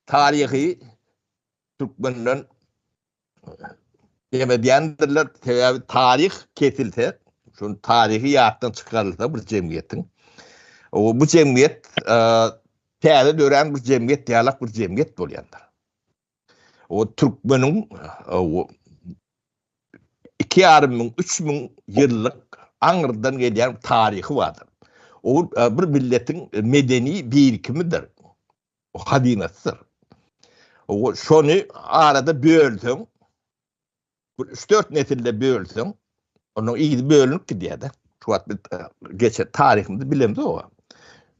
tarihi Türkmenlerin demediyendirler tarih kesilse, şun tarihi yahtan çıkarılsa bir cemiyetin. Bu cemiyet täze dören bir cemiyet, diyalak bir cemiyet bolýandyr. O Türkmenin 2.500-3.000 ýyllyk aňyrdan gelýän tarihi vardır. O bir milletin medeni birikimidir. O hadinatydyr. O şonu arada bölsün, 3-4 nesilde bölsün, onu iyi bölünüp gidiýär. Şu geçe tarihimizi bilemdi o.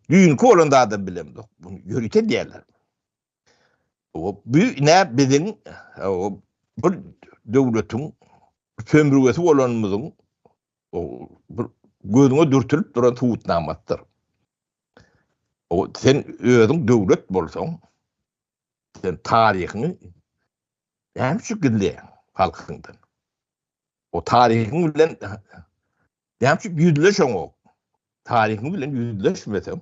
Düýünki olanda da bilemdi. Bunu yörüte diýerler. O ne bizim o bir döwletiň sömürgesi bolanymyzyň o bir gözüňe dürtülip duran tuğutnamatdyr. O sen özüň döwlet bolsaň, sen tarihini hem şu gille halkyndan. O tarihin bilen hem şu yüzleşen o. Tarihin bilen yüzleşmesem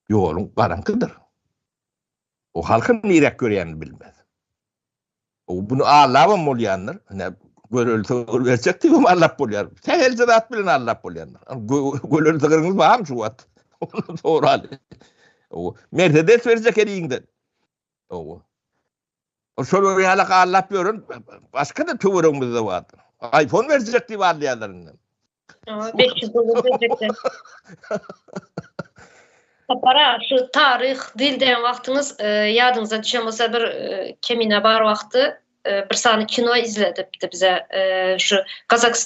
yolun karanlıktır. O halkın nirek görýänini bilmez. O bunu Allah'ım bolýanlar. Ne görülse diýip Allah bolýar. Tehel zat bilen Allah bolýanlar. Görülse gyrňyz barmy şu wagt? Onu soraly. O Mercedes verecek elinden. O şol ýalak Allah bilen başka da töwerimiz vardır. iPhone verecek diýip alýarlar. 500 dolar verecekler. Para şu tarih, dil diyen vaktiniz yadınıza düşen olsa bir kemine bar vakti bir sani kino izledipdi bize şu Kazakistan